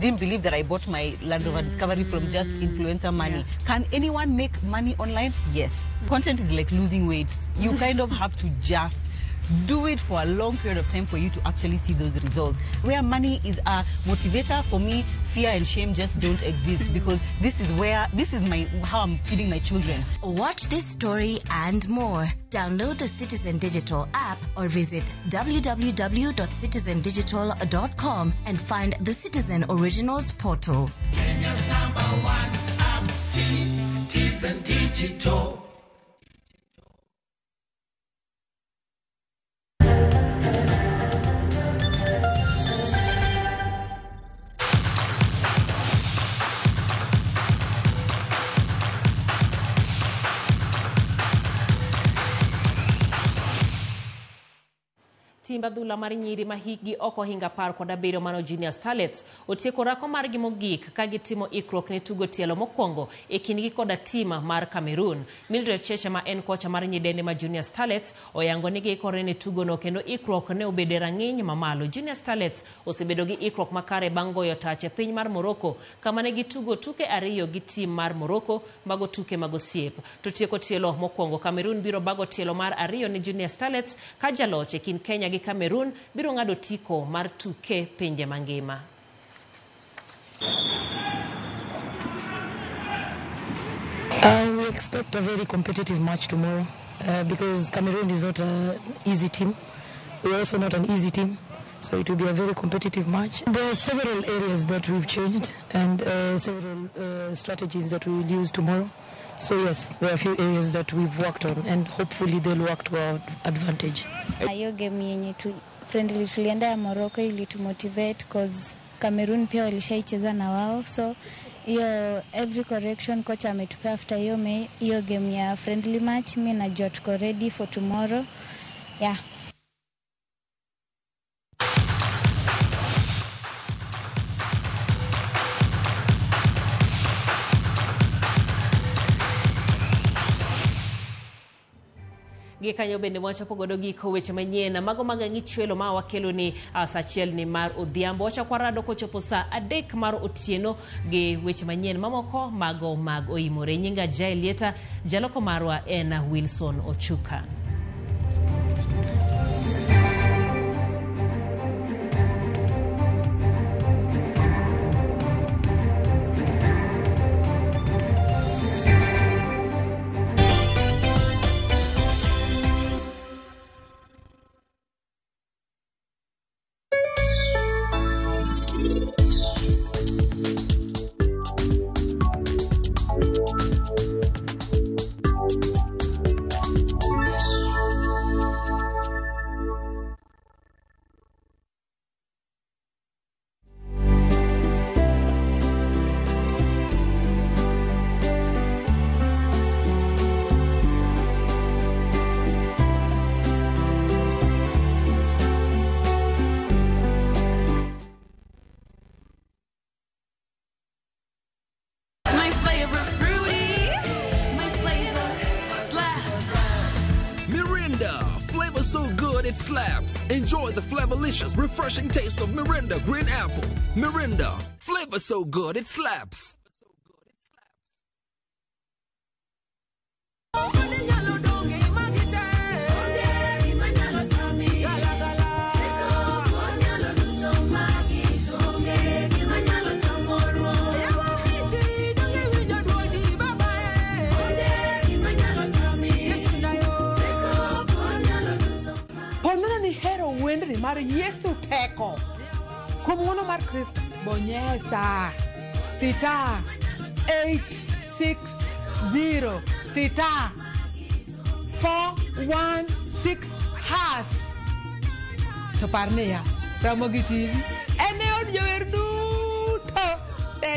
didn't believe that I bought my Land Rover Discovery from just influencer money. Can anyone make money online? Yes. Content is like losing weight. You kind of have to just do it for a long period of time for you to actually see those results. Where money is a motivator, for me, fear and shame just don't exist, because this is how I'm feeding my children. Watch this story and more. Download the Citizen Digital app or visit www.citizendigital.com and find the Citizen Originals portal. Kenya's #1 app, Citizen Digital. Timba adhula mar nyiri ma hikgi oko hinga par kod abiriyo mano Junior Starlets otieko rako margi mogik ka gitimo ikruok ne tugo tielo mokwongo e kindgi koda tim mar Cameroon. Mildred Cheche ma en kocha mar nyidende ma Junior Starlets oyango ni giikore ne tugo no kendo ikruok ne obede rang'iny mamalo. Junior Starlets osebedo gi ikruok makare bang' goyo tach e piny mar Morocco kama ne gitugo tuke ariyo gi tim mar Morocco mago tuke mag osiep. To tieko tielo mokwongo, Cameroon biro bago tielo mar ariyo ni Junior Starlets ka jaloch e kind Kenya gi Cameroon biro ng'ado tiko mar tuke pinje mangima. We expect a very competitive match tomorrow because Cameroon is not an easy team. We are also not an easy team, so it will be a very competitive match. There are several areas that we've changed and several strategies that we will use tomorrow. So yes, there are a few areas that we've worked on and hopefully they'll work to our advantage. Hiyo game yenye friendly tulienda ya Morocco ili tu motivate cause Cameroon pia walishaicheza na wao, so hiyo every correction coach ametupea after hiyo game ya friendly match. Mimi najua tuko ready for tomorrow. Yeah. Gikanyo bende wachapo godo giko weche manyien mago magangi chwelo ma wakelo ni sachiel ni mar odhiambo wacha kwarado kochopo sa 3 mar otieno gi weche manyien mamoko mago mag oimore. Nyinga Jailieta, jaloko marwa en Wilson Ochuka. It slaps. Enjoy the flavorlicious, refreshing taste of Mirinda Green Apple. Mirinda, flavor so good it slaps. Wendni mar Yesu teko kuom ng'wono mar Kristo bonyesa star 860 star 416 hash to parniya Ramogi TV ene od jower duto te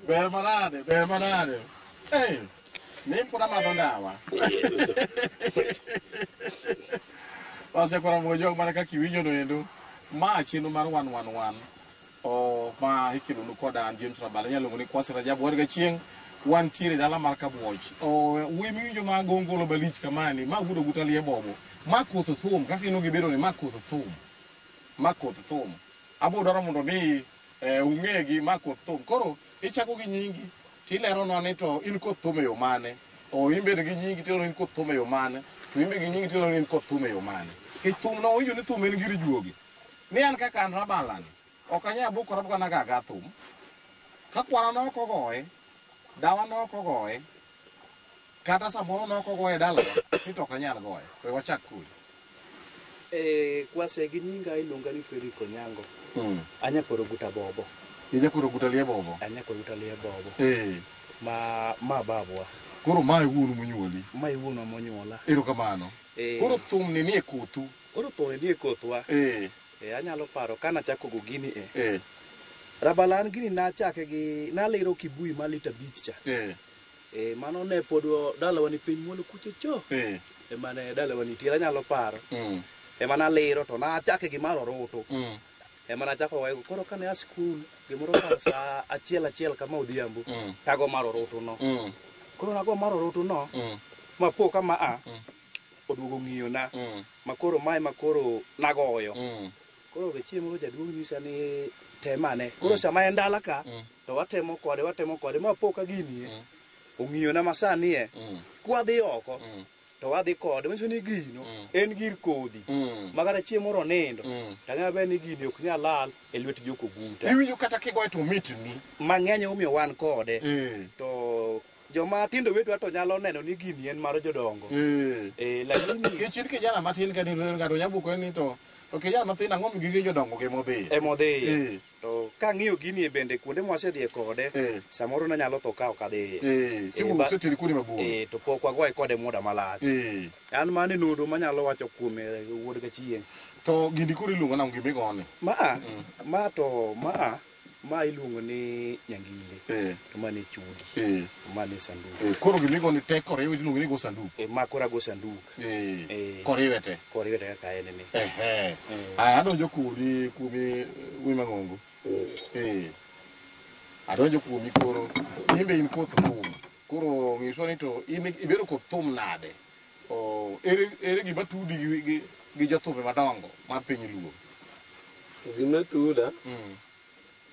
Bermanade. Hey, nem por amadondawa. Pase kwa mojo maraka kiwinyo no endo. Ma chino mar 111. O ma hikiru no koda James Rabala nyalo ngoni kwase Rajabu warga chieng wan tire dala marka boch. O wi minjo ma gongolo balich kamani ma gudo gutalie bobo. Ma kotho thum kaka ino gibero ni ma kotho thum. Ma kotho thum. Abo daro mondo ni ungegi ma kotho thum. Koro ichako gi nyingi tilero noni to in koth thum e yo mane. O imbe gi nyingi tilero in koth thum e yo mane. To imbe gi nyingi tilero in koth thum e yo mane. Ke thum no oyo ni thum en giri juogi. Ni an kaka an Rabala ni. Okanya buko rabka na gaga thum. Ka kwara no ko goe. Dawa no ko goe. Kata samoro no ko goe dala. Nito okanya goe. We wachak kuli. Kwase gi nyinga iluonga ni Federico Nyango. Anya koro guta bobo. Ija koro gutalie bobo. Anya koro gutalie bobo. Ma babwa. Koro mai wuonu monyuoli. Mai wuonu monyuola. Erokamano. Koro thum ni e kothu. Koro thum ni e kothwa. Anyalo paro kana chako go gini Rabalan gini na chake gi na lero kibui ma lita beach cha. Mano ne podo dala wani piny muolo kucho cho. Mane dala wani tira nyalo paro. Mana lero to na chake gi maro roto. Mana chako wego koro kane a school gimoro sa achiel kama odhiambo tago maro roto no. Koro nago maro roto no. Ma po kama oduogo ng'iyo na makoro nagoyo. Koro be chiemo jaduong' nyisa ni temane. Koro sama en dala ka to watemo kode ma po ka gini ong'iyo na masani kwa dhi oko to wadhi kode manyiso ni gino en gir kodhi magara chiemo ro nindo tang'e be ni gini ok nyal lal e lwet joko guta. Iwinjo kata kigoyo to mitni mang'eny omiyo wan kode to joma tindo wetu to nyalo neno ni gini en mar jodongo. Lakini kichir kijana matin ka ni lwer ngado nyabuko ni to kijana matin ang'o gige jodongo ge modhi. To ka ng'iyo gini e bende kuonde mwasedhi kode samoro na nyalo to kawo kadhi. Sibu setiri kuni mabor. To pok wagoye kode muda malach. An mane nondo manyalo wacho kuome wuod gachieng. To gini kuri luongo na ngimigone. Ma iluongo ni nyangile. To mane chudi. To mane sanduk. Koro gimigone tek koriwe iluongo ni go sanduk. Ma kora go sanduk. Koriwe te. Koriwe te kaka en ni. Adonjo kumi wi mang'ongo. Adonjo kumi koro imbe in koth thum. Koro ng'iso ni to ibero koth thum nade. Ere gima tudi gi jothumbe madongo mar piny luo. Gima tuda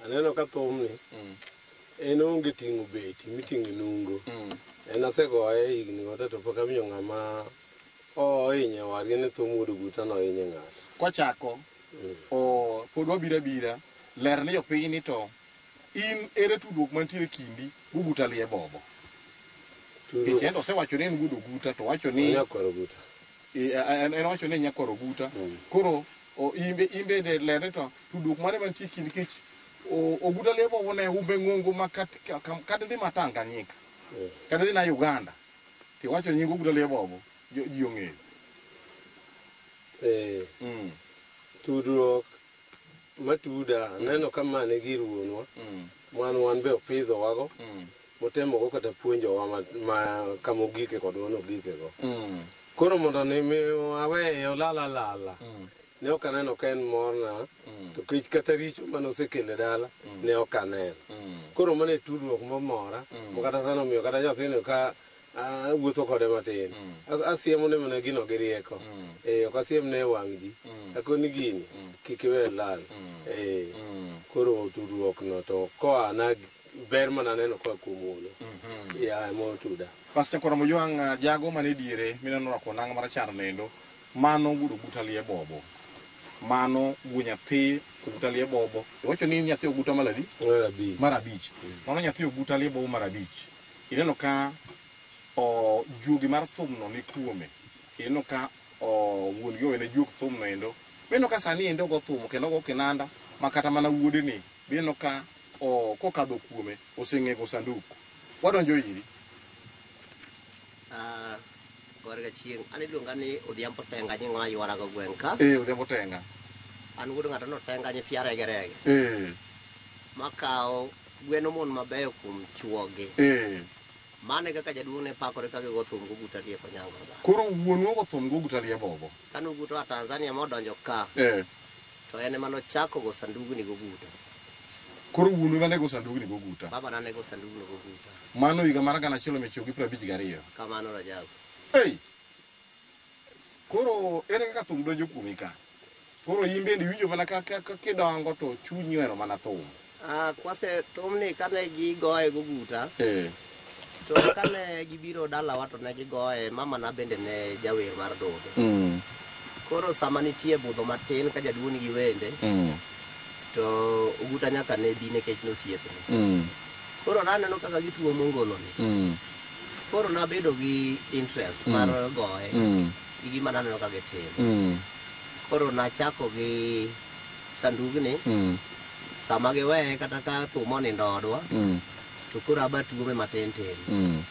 aneno ka thum ni en onge ting'o beti miting'o nungo. En asegoye higni gote to pok amiyo ng'ama ohinye wadgi ni thum wuod guta no hinye ng'ato. Kochako pod wabira ler ni jopiny ni to in ere tudruok mantiere kindi guguta lie bobo. Kichendo osewacho ni en gudo guta to wacho ni Nyakwaro guta. En wacho ni nyakwaro guta. Koro imbe de ler ni to tudruok mane mantiere kindi kich oguta lie bobo ne umbe ng'ongo ma kata dhi Tanganyika. Kata dhi na Uganda. Ti wacho nying oguta lie bobo ji ong'eyo. Tudruok matuda neno kama ne gir wuonwa wan be opidho wago motemo go kata puonjowa ma kamogike kod wanogike go. Koro mondo ne aweye olala ne ok aneno ka en morna to kech kata richo manosekele dala ne ok aneno. Koro mane tudruok momora kata sano miyo kata nyathino ka wuotho kode matin asiemo ne mana gino gi rieko ok asiem ne wang' ji akoni gini kik iwe lal koro tudruok no to koa na ber mana neno koa kuom wuono motuda. Pastor Koro Mojwang' jago mane diere mineno rwako nanga marachar nendo mano gudo guta lie bobo mano gu nyathi oguta lie bobo iwacho ni nyathi oguta maladi marabich mano nyathi oguta lie bobo marabich ineno ka juogi mar thum no ni kuome ineno ka wuon gi owene juog thum no endo ineno ka sani endo go thum kendo go kinanda makata mana wuode ni ineno ka kokadho kuome oseng'ego sanduku wadonjo iri. Gorga chieng an iluonga ni Odhiambo Tenga nying wa ywara go gweng' ka. Odhiambo Tenga. An wuod ng'ato no tenga nyithi arege makao gweno mon mabeyo kuom chuogi. Mane kaka jaduong' ne pakore ka gigo thum guguta lie konyango. Koro wuonwa go thum guguta lie bobo. Kanu guto a Tanzania modonjo ka. To en ema nochako go sandugni guguta. Koro wuonu mane go sandugni guguta. Baba na ne go sandugni guguta. Mano higa mar 1952. Kamano Rajabu. Koro ere kaka thum donjo kuomi ka. Koro in bende winjo mana kaka kidongo to chunyi ero mana thum. Kwase thum ni kane gigoye guguta. To kane gibiro dalawa to ne gigoye mama na bende ne jawer mar dodo. Koro sama nitie budho matin ka jaduong' gi wende. To oguta nyaka ne bi nekech nosiepe. Koro naneno kaka gituo mongolo ni. Koro nabedo gi interest mar goye gi gima naneno ka gitim. Koro nachako gi sandugni sama giweye kata ka thum onindo odwa to koro aba tuome matin tin.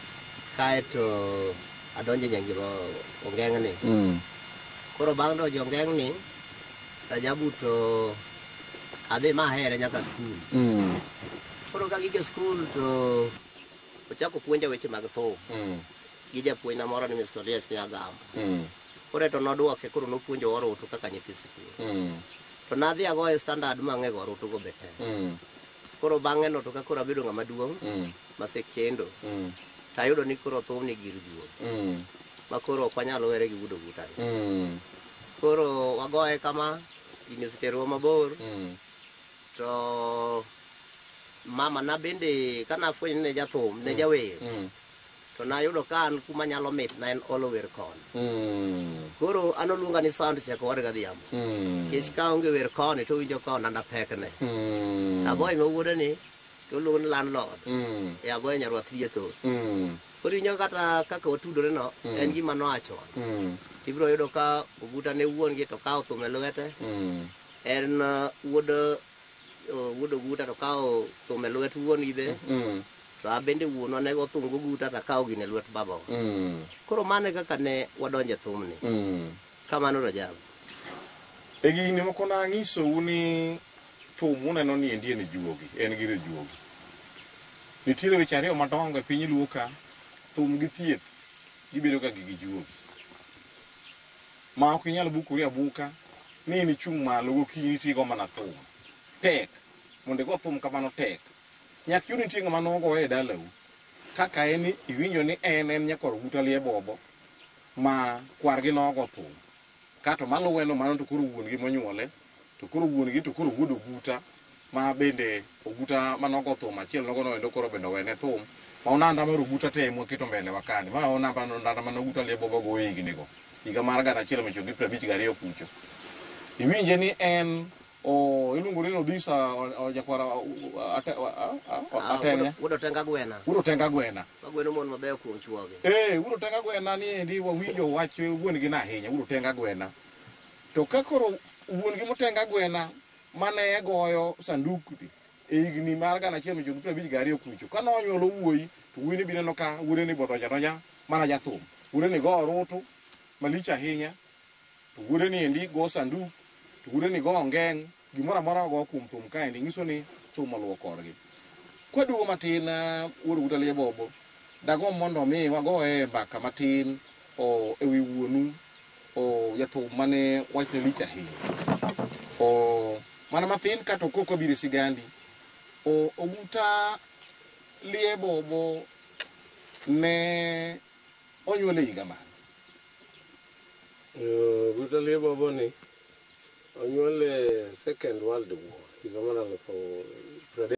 Kaeto adonje nyangiro ongeng'ni. Koro bang' donjo ongeng'ni Rajabu to adhi mahere nyaka skul. Koro ka gike skul to ochako puonja weche mag thum gi japuonjna moro ni Mr. Elias Nyagamba. Koro to nodwoke koro nopuonjo orutu kaka nyithi skul. To nadhi agoye standard mang'e go orutu go bete. Koro bang'e no to ka koro abedo ng'ama duong' masekendo tayudo ni koro thum ni gir duong' ma koro ok wanyalo were gi wudo guta. Koro wagoye kama gini oseterowa mabor. To mama na bende kana fwenyo ne jathum ne jawer to nayudo ka an kuma nyalo mit na en olo wer kon. Koro an oluonga ni sound check war gadhiambo. Kech ka onge wer kon to winjo kon na pekne. Aboy ma wuoda ni to luongo ni landlord. Aboy nyarwath thietho. Koro winjo kata kaka watudore no en gima noachon. Tibiro yudo ka oguta ne wuon gi to kawo thum e lwete. En wuod oguta to kawo thum e lwet wuon gi be. To abende wuonwa ne go thum guguta to kawo gine lwet babawa. Koro mane kaka ne wadonje thum ni. Kamano Rajabu. E gini moko na ng'isou ni thum uneno ni endi en juogi, en gir juogi. Nitiere weche ariyo madongo e piny luo ka, thum gi thieth gibedo ka gigi juogi. Ma ok inyal bukori abuka ni in ichung' malo gokinyi tigo mana thum. Tek mondo igo thum kamano tek. Nyaka yud nitie ng'ama nogoye e dalau kaka en iwinjo ni en nyakwaro guta lie bobo ma kwargi nogo thum. Kato maluwe no mano to koro wuon gi monyuole to koro wuon gi to koro wuod oguta ma bende oguta manogo thum achiel nogo no endo koro bende owene thum ma onanda mar oguta te mwaketo mbele wakani ma onanda mano oguta lie bobo go higni go higa mar 1952 kucho. Iwinje ni en o iluongo ni Odhisa o jakwara atenya udo tenga gwena magweno mon mabeyo kuom chuoge udo tenga gwena ni endi wawinjo wach wuon gi na ahinya udo tenga gwena to kakoro wuon gi motenga gwena mane goyo sanduk e higni mar 1952 kucho ka nonyuolo wuoyi to wuoyi biro no ka wuore ni bodoja doja mana jathum wuore ni go rutu malich ahinya to wuore ni endi go sanduk to wuore ni go ngeng gimora mora go kuom thum ka endi nyiso ni thum oluwo korgi kwaduogo matin wuoro utalie bobo dago mondo mi wagoe mbaka matin ewi wuonu jathum mane wachne lich ahinya mana mathin kato koko bire sigandi Oguta lie bobo ne onyuole higa mane? Oguta lie bobo ni onyuole Second World War higa mar